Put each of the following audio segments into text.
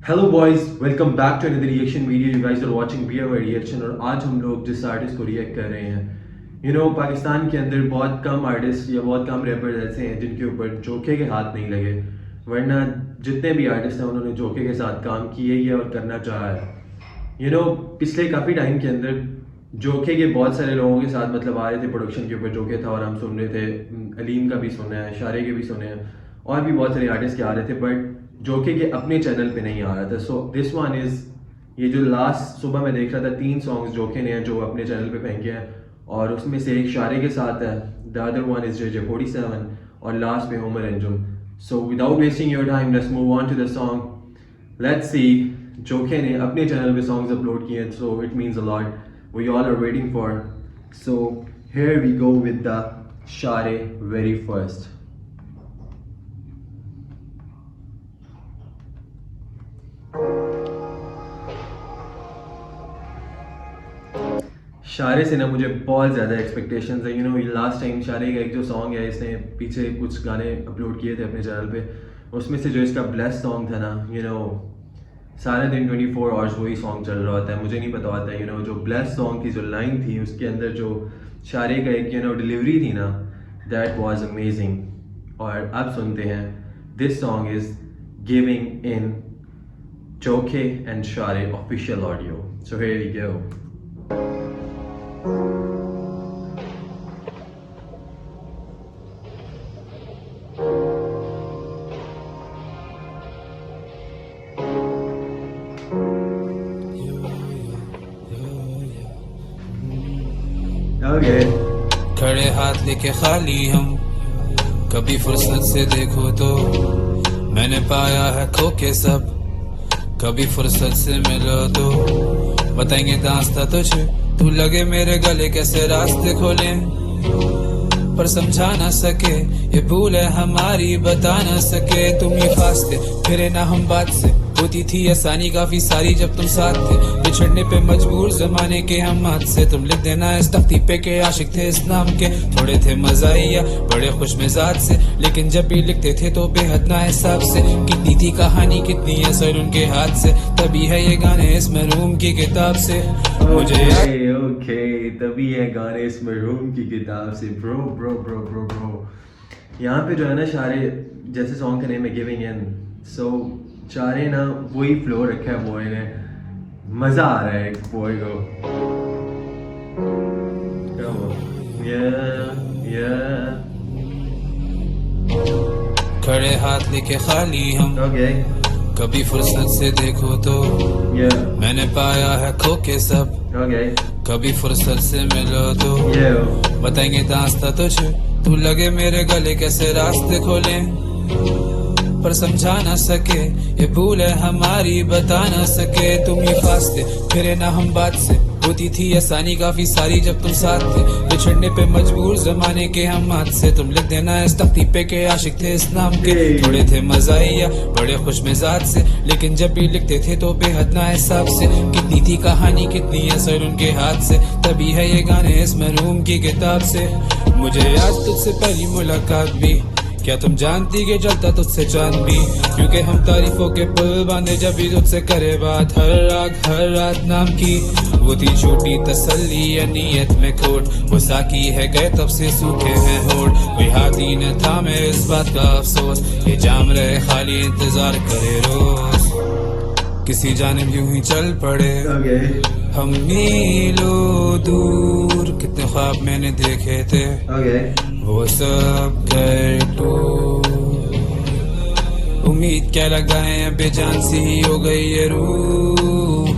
Hello boys, welcome back to another reaction video. You guys are watching be our reaction. और आज हम लोग जिस आर्टिस्ट को रिएक्ट कर रहे हैं, पाकिस्तान के अंदर बहुत कम आर्टिस्ट या बहुत कम रैपर्स ऐसे हैं जिनके ऊपर जोखे के हाथ नहीं लगे, वरना जितने भी आर्टिस्ट हैं उन्होंने जोखे के साथ काम किए ही है और करना चाहा है। पिछले काफ़ी टाइम के अंदर जोखे के बहुत सारे लोगों के साथ मतलब आ रहे थे प्रोडक्शन के ऊपर जोखे था, और हम सुन रहे थे अलीम का भी सुने हैं, शारे के भी सुने हैं, और भी बहुत सारे आर्टिस्ट के आ रहे थे, बट जोके के अपने चैनल पे नहीं आ रहा था। सो दिस वन इज़, ये जो लास्ट सुबह मैं देख रहा था 3 सॉन्ग्स जोके ने हैं जो अपने चैनल पे फेंके हैं, और उसमें से एक शारे के साथ है, the other one is JJ47, और लास्ट में Umar Anjum. So without wasting your time let's move on to the song. Let's see, Jokhay ने अपने चैनल पे सॉन्ग्स अपलोड किए हैं, so it means a lot, we all are waiting for. So here we go with the Shareh very first. Shareh से ना मुझे बहुत ज़्यादा एक्सपेक्टेशंस है। लास्ट टाइम शारे का एक जो सॉन्ग है, इसने पीछे कुछ गाने अपलोड किए थे अपने चैनल पे, उसमें से जो इसका ब्लेस सॉन्ग था ना, सारे दिन 24 आवर्स वही सॉन्ग चल रहा होता है। मुझे नहीं पता होता है जो ब्लेस सॉन्ग की जो लाइन थी उसके अंदर जो शारे का एक डिलीवरी थी ना, दैट वाज अमेजिंग। और अब सुनते हैं, this song is giving in Jokhay and Sharay official audio. So here we go. Okay. खड़े हाथ लेके खाली हम, कभी फुर्सत से देखो तो मैंने पाया है खो के सब, कभी फुर्सत से मिलो तो बताएंगे दास्ता तुझे, तू लगे मेरे गले कैसे रास्ते खोले, पर समझा ना सके ये भूल है हमारी, बता ना सके तुम ही फासले, फिरे ना हम बात से, होती थी आसानी काफी सारी जब तुम साथ थे, बिछड़ने पे मजबूर जमाने के हम हाथ से, तुम लिख देना इस तख्ती पे के आशिक थे इस नाम के, थोड़े थे मजाइया बड़े खुश मिजाज से, लेकिन जब भी लिखते थे तो बेहद ना हिसाब से, कितनी थी कहानी कितनी असर उनके हाथ से, तभी है ये गाने इस मरूम की किताब से, मुझे ओके, तभी है गाने इस मरूम की किताब से। Bro bro bro bro bro, यहाँ पे जो है ना शारे, जैसे सॉन्ग का नेम है गिविंग इन, सो शारे ना वही फ्लो रखा है बॉय ने, मजा आ रहा है बॉय को। खड़े हाथ लेके खाली हम, ओके, कभी फुर्सत से देखो तो मैंने पाया है खो के सब, ओके, कभी फुर्सत से मिलो तो बताएंगे दास्ता तुझे, तू लगे मेरे गले कैसे रास्ते खोले, पर समझा ना सके ये भूल है हमारी, बता ना सके तुम ही फासले, फिरे ना हम बात से, होती थी आसानी काफी सारी जब तुम साथ थे, बिछड़ने पे मजबूर जमाने के हम हाथ से, तुम लिख देना इस तख्ती पे के आशिक थे इस नाम के, थोड़े थे मजाइया बड़े खुश मिजाज से, लेकिन जब भी लिखते थे तो बेहद ना हिसाब से, कितनी थी कहानी कितनी असर उनके हाथ से, तभी है ये गाने इस मरूम की किताब से, मुझे आज तुझसे पहली मुलाकात भी, क्या तुम जानती कि जलता तुझसे चांद भी, क्योंकि हम तारीफों के पुल बांधे जब भी तुझसे करे बात, हर रात नाम की, वो थी छोटी तसल्ली या नीयत में खोट, वो साकी है गए तब से सूखे हैं होठ, कोई हाथी न था मैं इस बात का अफसोस, ये जाम रहे खाली इंतजार करे रोज, किसी जानिब यूं ही चल पड़े हम मीलों दूर, कितने ख्वाब मैंने देखे थे वो सब गए टूट, उम्मीद क्या लगाए अब बेजान सी ही हो गई ये रूह,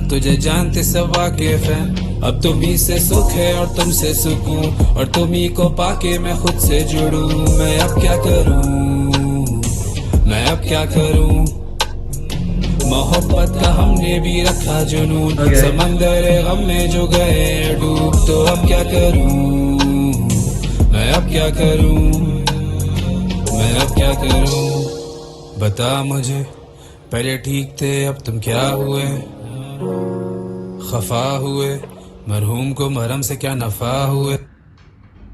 तुझे जानते सब वाकिफ है, अब तुम ही से सुख है और तुमसे सुकून, और तुम ही को पाके मैं खुद से जुड़ूं, मैं अब क्या करूं, मोहब्बत का हमने भी रखा जुनून, समंदर गम में जो गए डूब, तो अब क्या करूं, बता मुझे, पहले ठीक थे अब तुम क्या हुए, खफा हुए, मरहूम को मरहम से क्या नफा हुए।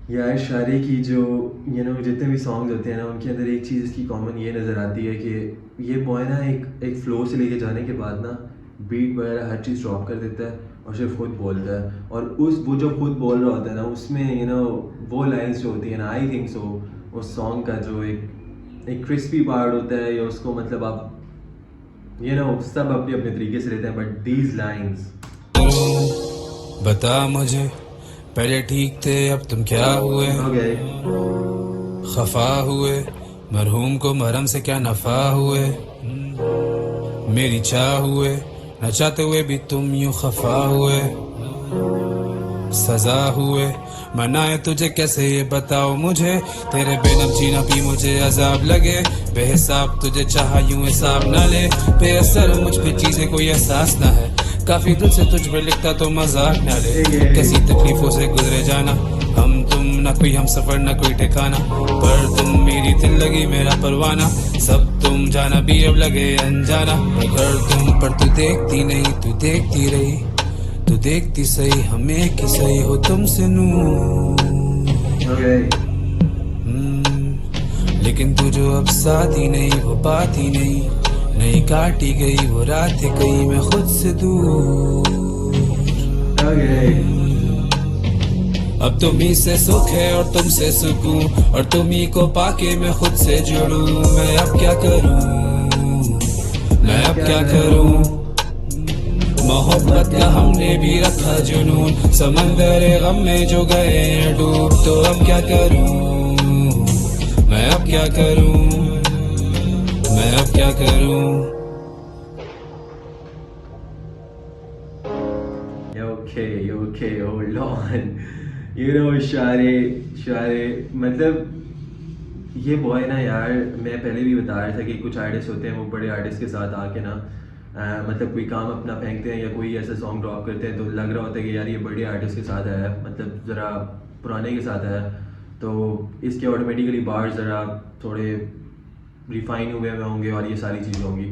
यार शारे की जो जितने भी सॉन्ग्स होते हैं ना, उनके अंदर एक चीज़ इसकी कॉमन ये नज़र आती है कि ये बॉय ना एक फ्लो से लेके जाने के बाद ना बीट वगैरह हर चीज़ ड्रॉप कर देता है और सिर्फ खुद बोलता है। और वो जब खुद बोल रहा होता है ना, उसमें वो लाइंस जो होती है ना, आई थिंक सो उस सॉन्ग का जो एक क्रिस्पी पार्ट होता है, या उसको मतलब आप सब अपने अपने तरीके से लेते हैं, बट दीज लाइंस। बता मुझे, पहले ठीक थे अब तुम क्या हुए? ओके। खफा हुए, मरहूम को मरहम से क्या नफा हुए? मेरी चाह हुए, न चाहते हुए भी तुम यूं खफा हुए। सजा हुए, मनाए तुझे कैसे ये बताओ मुझे? तेरे बेनम जीना भी मुझे अजाब लगे। बेहिसाब तुझे चाहा यूं हिसाब न ले। बेअसर मुझ पे चीजें कोई एहसास न है। काफी दिल से तुझ पे लिखता तो मजाक न ले। कैसी तकलीफों से गुजरे जाना, हम तुम न कोई हम सफर न कोई ठिकाना। पर तुम मेरी दिल लगी मेरा परवाना। सब तुम जाना भी अब लगे अनजाना। अगर तुम पर तू देखती नहीं, तू देखती रही। तू देखती सही, हमें की सही हो तुमसे नूर। लेकिन तू जो अब साथ ही नहीं, वो बात ही नहीं काटी गई वो रात कहीं मैं खुद से दूर। अब तुम्ही से सुख है और तुमसे सुकून, और तुम्ही को पाके मैं खुद से जुड़ूं। मैं अब क्या करूं? मोहब्बत का हमने भी रखा जुनून, समंदर गम में जो गए डूब। तो अब क्या करूं? मैं अब क्या करूं? Okay, hold on. शारे मतलब ये बॉय ना यार, मैं पहले भी बता रहा था कि कुछ आर्टिस्ट होते हैं वो बड़े आर्टिस्ट के साथ आके ना मतलब कोई काम अपना फेंकते हैं या कोई ऐसा सॉन्ग ड्रॉप करते हैं तो लग रहा होता है कि यार ये बड़े आर्टिस्ट के साथ आया है, मतलब ज़रा पुराने के साथ आया, तो इसके ऑटोमेटिकली बार्स ज़रा थोड़े रिफाइन हुए होंगे और ये सारी चीज़ें होंगी।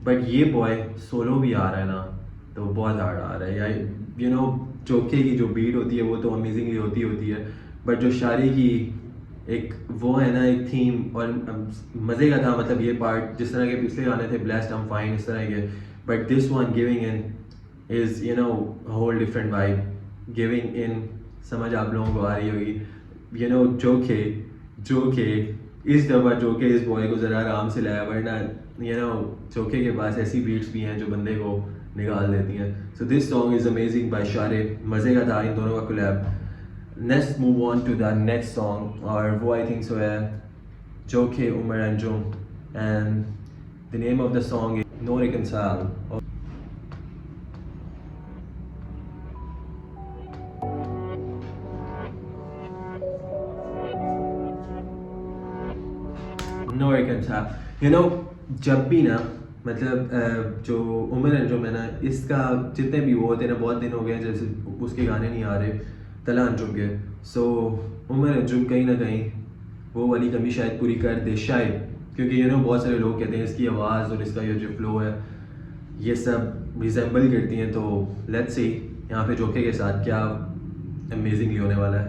बट ये बॉय सोलो भी आ रहा है ना, तो बहुत हार्ड आ रहा है यार। चोखे की जो बीट होती है वो तो अमेजिंगली होती है, बट जो शारी की एक वो है ना, एक थीम, और मज़े का था मतलब ये पार्ट, जिस तरह के पिछले गाने थे ब्लेस्ड आई एम फाइन इस तरह के, but this one giving in is whole different vibe. Giving in समझ आप लोगों को आ रही होगी। जोखे इस दफ़ा जोखे इस बॉय को ज़रा आराम से लाया, वरना जोखे के पास ऐसी बीट्स भी हैं जो बंदे को निकाल देती हैं। So this song is amazing by Shareh, मज़े का था इन दोनों का collab. Let's move on to the next song, और वो I think so है जोखे Umar Anjum, and the name of the song is No Reconcile. No Reconcile. जब भी ना मतलब जो उमर अंजुम है ना, इसका जितने भी वो होते हैं ना, बहुत दिन हो गए जैसे उसके गाने नहीं आ रहे तला अंजुम के। सो उमर अंजुम कहीं ना कहीं वो वाली कमी शायद पूरी कर दे शायद, क्योंकि बहुत सारे लोग कहते हैं इसकी आवाज़ और इसका ये जो फ्लो है ये सब रिजेंबल करती हैं। तो लेट्स सी यहाँ पे जोखे के साथ क्या अमेजिंगली होने वाला है।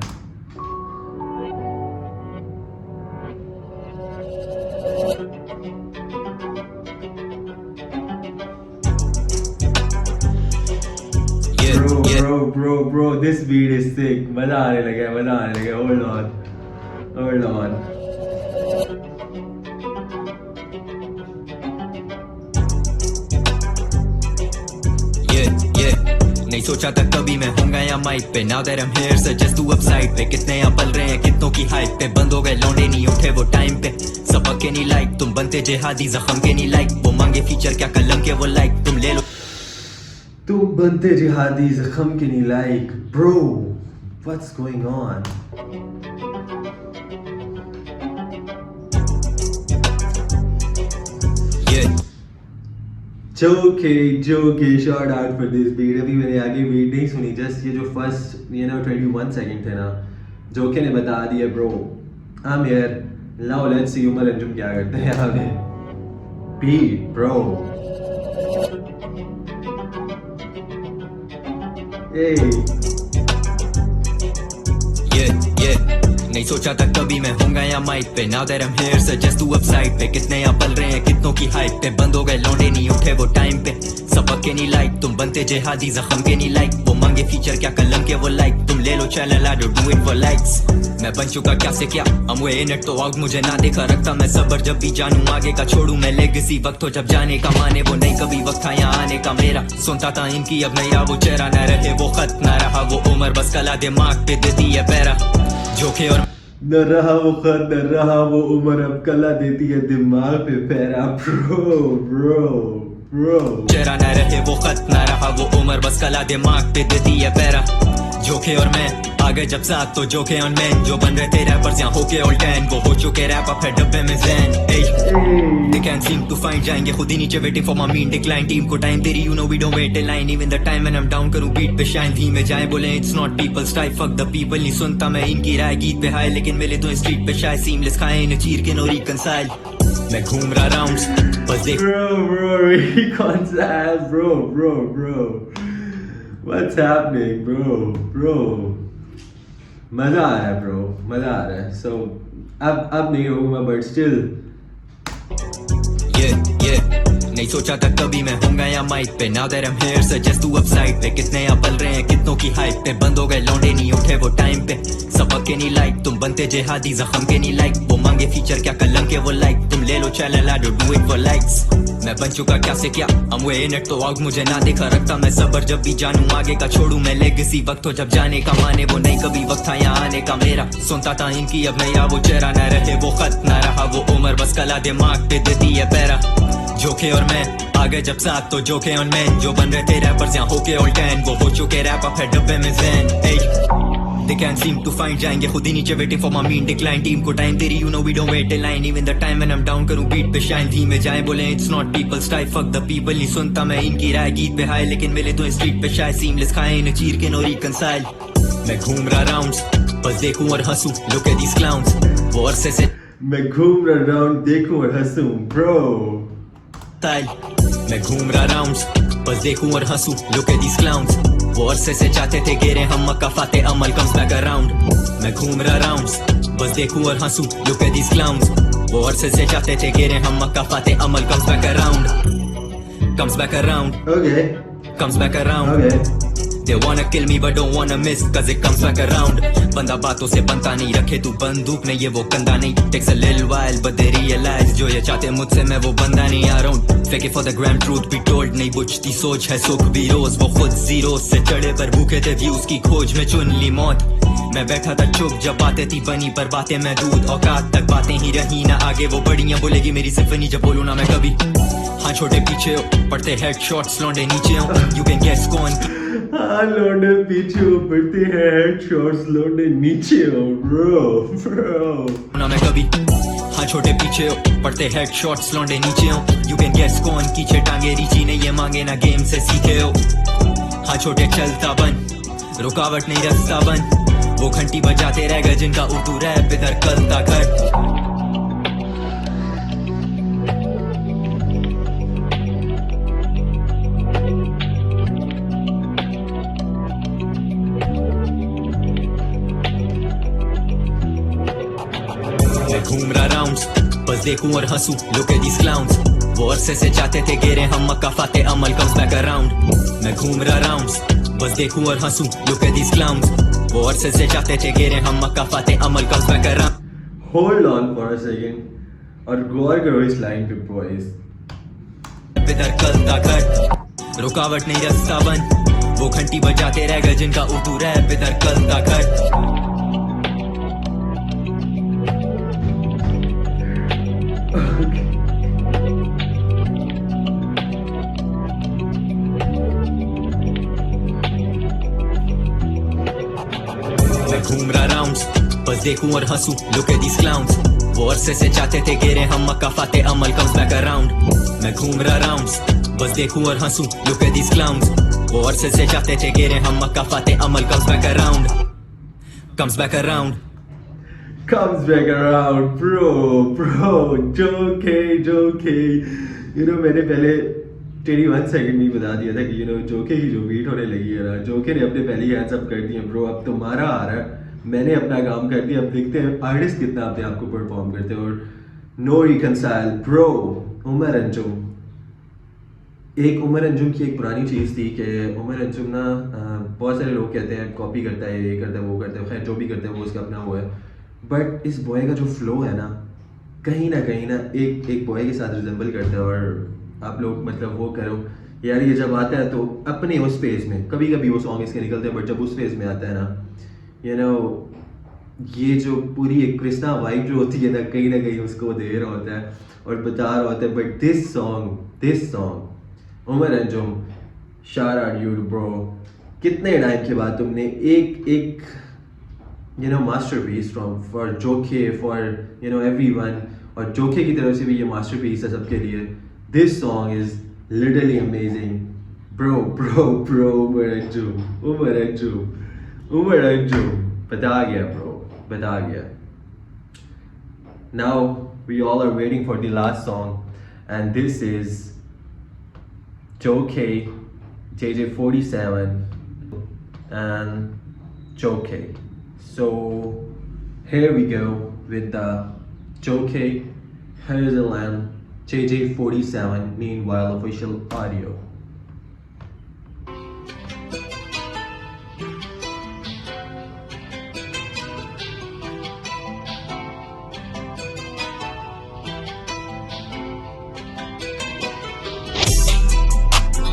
Bro, this beat is sick. मजा आने लगा। Hold on. नहीं सोचा था कभी मैं होऊंगा या माइक पे। Now that I'm here, suggest तू अब साइड पे। कितने यहाँ पल रहे हैं कितनों की हाइप पे। बंद हो गए लौंडे नहीं उठे वो टाइम पे। सबक के नहीं लाइक तुम बनते जिहादी, जख्म के नहीं लाइक। वो मांगे फीचर क्या कलम के वो लाइक तुम ले लो। तुम बनते जिहादी जख्म के नहीं like. Bro, what's going on? Jokhay shout out for this beat. अभी मैंने आगे बीट नहीं सुनी, जस्ट ये जो फर्स्ट 21 सेकंड थे ना, जोके ने बता दिया bro I am here. Now let's see Umar Anjum क्या करते हैं यहाँ पे। बीट ब्रो, नहीं सोचा था कभी मैं होऊंगा या माइक पे now that I am here suggest तू अपसाइड पे कितने यहाँ पल रहे हैं कितनों की हाइट पे बंद हो गए लौंडे नहीं उठे वो टाइम पे सबक के नहीं लाइक तुम बनते जेहादी जख्म के नहीं लाइक वो मांगे फीचर क्या कलम के वो लाइक तुम ले लो channel I don't do it for likes मैं बन चुका क्या से क्या हम वे इन इट तो आउट मुझे ना देखा रखता मैं सबर जब भी जानू आगे का छोड़ू मैं लेगेसी वक्त हो जब जाने का माने वो नहीं कभी वक्त था यहाँ आने का मेरा सुनता था इनकी अब नया वो चेहरा न रहे वो खत न रहा वो उम्र बस कला दिमाग पे देती है पैरा जोखे और न रहा वो खत न रहा वो उम्र अब कला देती है दिमाग पे पैरा ब्रो चेहरा न रहे वो खत न रहा वो उम्र बस कला दिमाग पे देती है पैरा जोखे और मैं आगे जब साथ तो जोखे ऑन मैन जो बन रहे थे रैपर्स यहाँ होके ऑल टैन वो हो चुके रैप अप है डब्बे में Jain they can't seem to find जाएंगे खुद ही नीचे waiting for my mean decline team को टाइम तेरी you know we don't wait in line even the time when I'm down करूँ beat पे शाइन धीमे जाए बोले it's not people's type fuck the people नहीं सुनता मैं इनकी राय गीत पे हाय लेकिन मिले तो स्ट्रीट पे शायद सीमलेस खाए इन्हें चीर के नो reconcile मैं घूम रहा राउंड्स बस देख bro reconcile bro what's happening bro मजा आ रहा है ब्रो मजा आ रहा है सो अब नहीं होगा बट स्टिल नहीं सोचा था कभी मैं होऊंगा या माइक पे now that I am here suggest तू अपसाइड पे कितने यहाँ पल रहे हैं कितनों की हाइट पे बंद हो गए लौंडे नहीं उठे वो टाइम पे सबक के नहीं लाइक तुम बनते जेहादी जख्म के नहीं लाइक वो मांगे फीचर क्या कलम के वो लाइक तुम ले लो channel I don't do it for likes मैं बन चुका क्या से क्या हम वे इन इट तो आउट मुझे ना देखा रखता मैं सबर जब भी जानू आगे का छोड़ू मैं लेगेसी वक्त हो जब जाने का माने वो नहीं कभी वक्त था यहाँ आने का मेरा सुनता था इनकी अब नया वो चेहरा न रहे वो खत न रहा वो उम्र बस कला दिमाग पे देती है पैरा जोखे और मैं आगे जब साथ तो जोखे ऑन मैन जो बन रहे थे रैपर्स यहाँ होके ऑल टैन वो हो चुके रैप अप है डब्बे में Jain They can't seem to find जाएंगे खुद ही नीचे waiting for my mean decline team को टाइम तेरी you know we don't wait in line even the time when I'm down करूँ beat पे शाइन धीमे जाए बोले it's not people's type fuck the people नहीं सुनता मैं इनकी राय गीत पे हाय लेकिन मिले तो स्ट्रीट पे शायद सीमलेस खाए इन्हें चीर के नो reconcile मैं घूम रहा राउंड्स बस देखूं और हंसूं look at these clowns वो अरसे से मैं घूम रहा राउंड देखूं और हंसूं ब्रो मैं घूम रहा राउंड्स बस देखूं और हंसूं look at these clowns वो अरसे से चाहते थे गिरे हम मक्का फाते अमल comes back around मैं घूम रहा राउंड्स बस देखूं और हंसूं look at these clowns वो अरसे से चाहते थे गिरे हम मक्का फाते अमल comes back around okay comes back around They wanna kill me but don't wanna miss cause it comes back around बंदा बातों से बनता नहीं रखे तू बंदूक नहीं ये वो कंधा नहीं takes a little while but they realize जो ये चाहते मुझसे मैं वो बंदा नहीं around fake it for the gram truth be told नहीं बुझती सोच है सुख भी रोज वो खुद जीरो से चढ़े पर भूखे थे व्यूज की खोज में चुन ली मौत मैं बैठा था चुप जब बातें थी बनी पर बातें मैं दूध औकात तक बातें ही रही ना आगे वो बड़ियां बोलेगी मेरी सिम्फनी जब बोलूं ना मैं कभी हाँ छोटे पीछे हो पड़ते हेड शॉट्स लौंडे नीचे हो you can guess कौन हाँ लौंडे पीछे हो पड़ते हैं हेड शॉट्स लौंडे नीचे हो ब्रो ना मैं कभी हाँ छोटे पीछे हो पड़ते हेड शॉट्स लौंडे नीचे हो you can guess कौन कीचे टांगे रीची ने ये मांगे ना गेम से सीखे हो हाँ छोटे चलता बन रुकावट नहीं रास्ता बन वो घंटी बजाते रह गए जिनका उर्दू रैप इधर कलता कर घूम रहा राउंड्स बस देखूं और हंसूं look at these clowns वो अरसे से चाहते थे गिरे हम मक्का फाते अमल comes back around मैं घूम रहा राउंड्स बस देखूं और हंसूं look at these clowns वो अरसे से चाहते थे गिरे हम मक्का फाते अमल comes back around hold on for a second और गौर करो इस लाइन पे बॉयज इधर कलता कर रुकावट नहीं रास्ता बन वो घंटी बजाते रह गए जिनका उर्दू रैप इधर कलता कर घूम रहा राउंड्स बस देखूं और हंसूं look at these clowns वो अरसे से चाहते थे गिरे हम मक्का फाते अमल comes back around मैं घूम रहा राउंड्स बस देखूं और हंसूं look at these clowns वो अरसे से चाहते थे गिरे हम मक्का फाते अमल comes back around bro जोके you know मैंने पहले तेरी 1 सेकंड नहीं बता दिया था कि you know जोके की जो बीट होने लगी है ना जोके ने अपने पहले ही हैंड्स अप कर दिए ब्रो अब तुम्हारा आ रहा है मैंने अपना काम कर दिया, अब देखते हैं आर्टिस्ट कितना अपने आप को परफॉर्म करते हैं। और no reconcile bro, Umar Anjum. एक उमर अंजुम की एक पुरानी चीज़ थी कि उमर अंजुम ना बहुत सारे लोग कहते हैं कॉपी करता है, ये करता है, वो करता है, खैर जो भी करते हैं वो उसका अपना वो है। बट इस बॉय का जो फ्लो है ना कहीं ना एक बॉय के साथ रिजेंबल करता है। और आप लोग मतलब वो करो यार, ये जब आता है तो अपने उस फेज में, कभी कभी वो सॉन्ग इसके निकलते हैं बट जब उस फेज में आता है ना, यू नो ये जो पूरी एक कृष्णा वाइब जो होती है ना कहीं उसको दे रहा होता है और बता रहा होता है। But this song Umar Anjum, shout out you bro. कितने टाइम के बाद तुमने एक you know masterpiece from for Jokhay, for you know everyone, और जोखे की तरफ से भी ये मास्टरपीस है सबके लिए। This song is literally amazing bro. Umar Anjum बता गया ब्रो, बता गया। Now we all are waiting for the last song, and this is Joe K, JJ47, and Joe K. So here we go with the Joe K, Hazel and JJ47 Meanwhile official audio.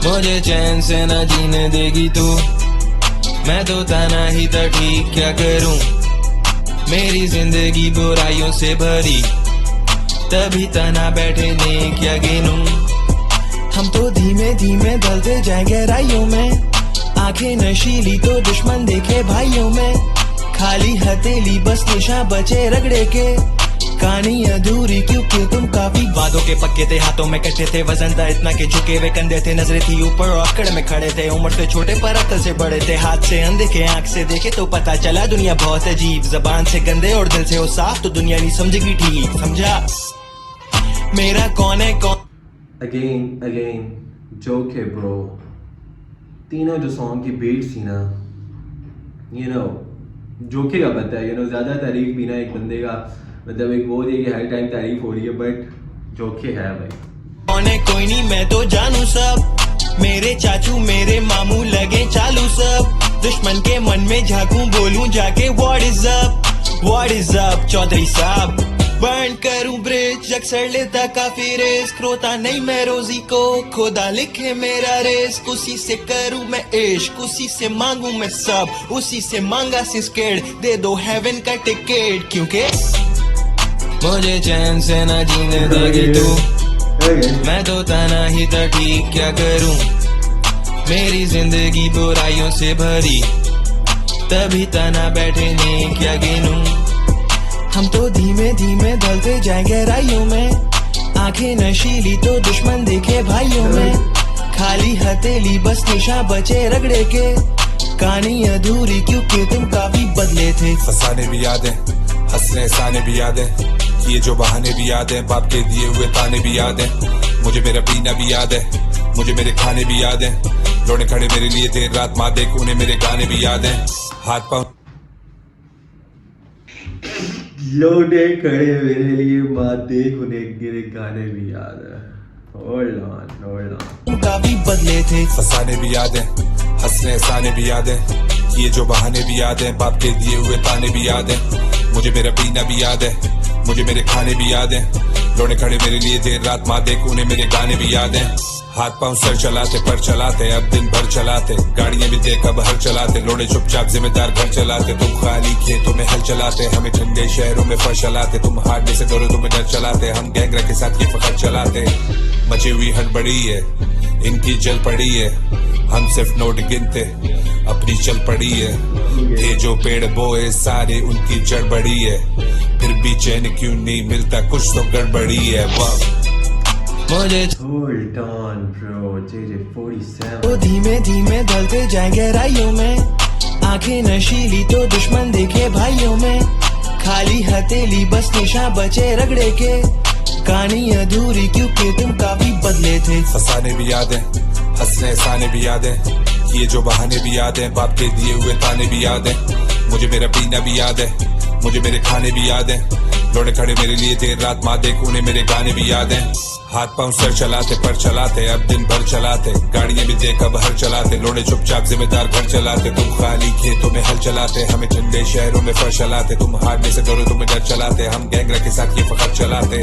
मुझे चैन से न जीने देगी तू, मैं तो तना ही तो ठीक क्या करूं। मेरी जिंदगी बुराइयों से भरी, तभी तना बैठे ने क्या गिनूं। हम तो धीमे धीमे ढलते जाए गहराइयों में, आंखें नशीली तो दुश्मन देखे भाइयों में। खाली हथेली बस निशा बचे रगड़े के, कहानी अधूरी क्योंकि तुम काफी वादों के पक्के थे, हाथों में कटे थे, वजन था इतना के झुके हुए कंधे थे, नजरें थी ऊपर और अकड़ में खड़े थे। उम्र से छोटे पर अकल से बड़े थे, हाथ से अनदेखे आंख से देखे तो पता चला दुनिया बहुत अजीब। जबान से गंदे और दिल से हो साफ तो दुनिया नहीं समझेगी ठीक, समझा मेरा कौन है कौन। अगेन जोक है ब्रो। तीनों जो सॉन्ग की बीट्स थी ना, यू नो जोके का पता है, यू नो ज्यादा तारीफ भी ना एक बंदे का मतलब एक वो है कि हर टाइम तारीफ हो रही है, बट जोके है भाई। कौन है कोई नहीं मैं तो जानू सब, मेरे चाचू मेरे मामू लगे चालू सब। दुश्मन के मन में झांकू बोलूं जाके व्हाट इज अप चौधरी साहब। बर्न करूं ब्रिज अक्सर लेता काफी रिस्क, रोता नहीं मैं रोजी को खुदा लिखे मेरा रिस्क। उसी से करूं मैं इश्क, उसी से मांगू मैं सब, उसी से मांगा सिस्केड दे दो हेवन का टिकट। क्योंकि मुझे चैन से न जीने देगी तू, मैं तो तना ही तो ठीक क्या करूं। मेरी जिंदगी बुराइयों से भरी, तभी तना बैठे ने क्या गिनूं। हम तो धीमे धीमे ढलते जाए गहराइयों में, आंखें नशीली तो दुश्मन देखे भाइयों में। खाली हथेली बस निशा बचे रगड़े के, कहानी अधूरी क्योंकि तुम काफी बदले थे। फसाने भी याद है, हंसने हंसाने भी याद है, ये जो बहाने भी याद है, बाप के दिए हुए ताने भी याद है। मुझे मेरा पीना भी याद है, मुझे मेरे खाने भी याद है। रोने खड़े मेरे लिए देर रात माँ देख, उन्हें मेरे गाने भी याद है। हाथ पाँव लोटे खड़े मेरे लिए माँ देख, उन्हें मेरे गाने भी याद है। Hold on. काफी बदले थे। फसाने भी याद है, हंसने हंसाने भी याद है, ये जो बहाने भी याद है, बाप के दिए हुए ताने भी याद है। मुझे मेरा पीना भी याद है, मुझे मेरे खाने भी याद है। रोने खड़े मेरे लिए देर रात माँ देख, उन्हें मेरे गाने भी याद है। हाथ पांव सर चलाते पर चलाते, अब दिन भर चलाते, गाड़ियां भी देख अब हर चलाते। लोड़े चुपचाप जिम्मेदार घर चलाते, तुम खाली खेतों में हल चलाते। हमें ठंडे शहरों में फर चलाते, तुम हारने से डरो तुम्हें डर चलाते। हम गैंगरा के साथ ये फखर चलाते, मची हुई हड़बड़ी है, इनकी जल पड़ी है। हम सिर्फ नोट गिनते, अपनी चल पड़ी है। ये जो पेड़ बोए सारे उनकी जड़ बड़ी है, फिर भी चैन क्यों नहीं मिलता, कुछ तो गड़बड़ी है। वाह मुझे Hold on bro, JJ47 तो धीमे धीमे ढलते जाए गहराइयों में, आंखें नशीली तो दुश्मन देखे भाइयों में। खाली हथेली बस निशा बचे रगड़े के, कहानी अधूरी क्योंकि तुम काफी बदले थे। फसाने भी याद है, हंसने हंसाने भी याद है, ये जो बहाने भी याद है, बाप के दिए हुए ताने भी याद है। मुझे मेरा पीना भी याद है, मुझे मेरे खाने भी याद है, लौटे खड़े मेरे लिए देर रात माँ देख उन्हें मेरे गाने भी याद हैं। हाथ पांव सर चलाते पर चलाते अब दिन भर चलाते, गाड़ियां भी देख अब हर चलाते, लोड़े चुपचाप जिम्मेदार घर चलाते। तुम खाली खेतों में हल चलाते, हमें ठंडे शहरों में फर चलाते। तुम हारने से डरो तुम्हें डर चलाते, हम गैंगरा के साथ ये फखर चलाते।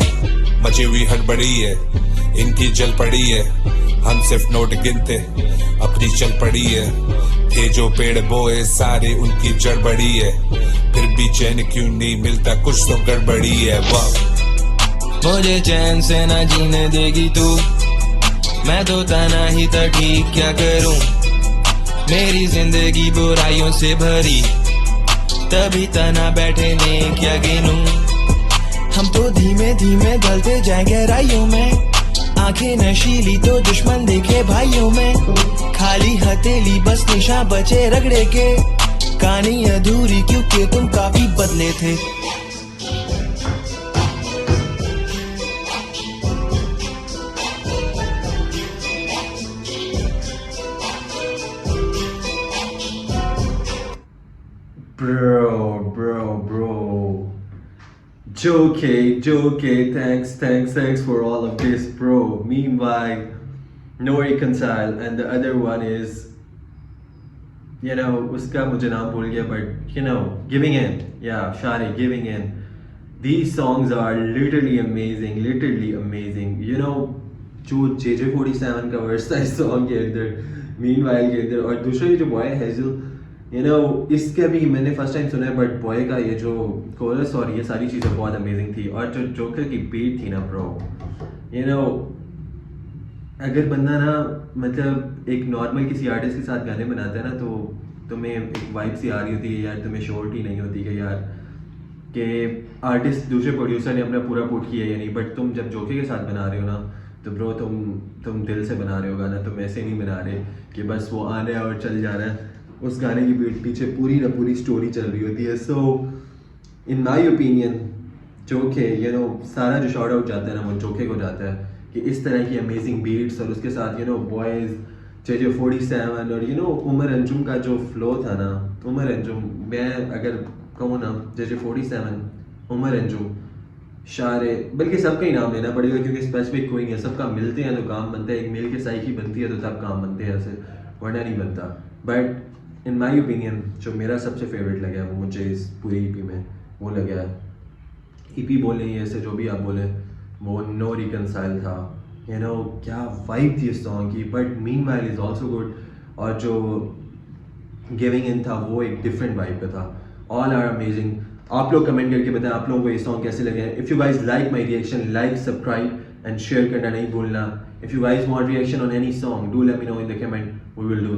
मची हुई हड़बड़ी है इनकी जल पड़ी है, हम सिर्फ नोट गिनते अपनी चल पड़ी है। थे जो पेड़ बोए सारे उनकी जड़ बड़ी है, फिर भी चैन क्यों नहीं मिलता कुछ तो गड़बड़ी है। वाह मुझे चैन से ना जीने देगी तू, मैं तो तना ही था ठीक क्या करूं। मेरी जिंदगी बुराइयों से भरी, तभी तना बैठे ने क्या गिनूं। हम तो धीमे धीमे ढलते जाए गहराइयों में, आंखें नशीली तो दुश्मन देखे भाइयों में। खाली हथेली बस निशा बचे रगड़े के, कहानी अधूरी क्योंकि तुम काफी बदले थे। Bro. Joke, thanks for all of this, bro. Meanwhile, no reconcile, and the other one is, uska mujhe naam bhul gaya, but giving in. Yeah, Shari, giving in. These songs are literally amazing. जो JJ47 का verse था इस song के अंदर, meanwhile के अंदर, और दूसरा ये जो बॉय हेजल, इसका भी मैंने फर्स्ट टाइम सुना है, बट बॉय का ये जो कोरस और ये सारी चीज़ें बहुत अमेजिंग थी। और जो जोकर की बीट थी ना ब्रो, अगर बंदा ना मतलब एक नॉर्मल किसी आर्टिस्ट के साथ गाने बनाता है ना, तो तुम्हें एक वाइब सी आ रही होती है यार, तुम्हें श्योरिटी नहीं होती कि यार कि आर्टिस्ट दूसरे प्रोड्यूसर ने अपना पूरा पुट किया या नहीं। बट तुम जब जोके के साथ बना रहे हो ना, तो ब्रो तुम दिल से बना रहे हो गाना, तुम ऐसे नहीं बना रहे कि बस वो आने और चल जा रहा है। उस गाने की पीछे पूरी ना पूरी स्टोरी चल रही होती है। सो इन माई ओपिनियन जोके सारा जो शॉर्ट आउट जाता है ना, वो जोके को जाता है कि इस तरह की अमेजिंग बीट्स, और उसके साथ बॉयज़ JJ47 और उमर अंजुम का जो फ्लो था ना, उमर अंजुम, मैं अगर कहूँ ना JJ47 उमर अंजुम शारे, बल्कि सबका ही नाम लेना पड़ेगा क्योंकि स्पेसिफिक कोई नहीं है, सबका मिलते हैं तो काम बनता है। एक मेल के साइकी बनती है तो तब काम बनते हैं, ऐसे वरना नहीं बनता। बट इन माई ओपिनियन जो मेरा सबसे फेवरेट लगा वो मुझे इस पूरी EP में वो लगा, EP बोलें या ऐसे जो भी आप बोलें, वो नो रिकनसाइल था। क्या वाइब थी इस सॉन्ग की। But meanwhile is also good, और जो गिविंग इन था वो एक डिफरेंट वाइब का था। All are amazing. आप लोग कमेंट करके बताएं आप लोगों को ये सॉन्ग कैसे लगे। If you guys like my reaction, like, subscribe and share करना नहीं भूलना। If you guys want reaction on any song, do let me know in the comment, we will do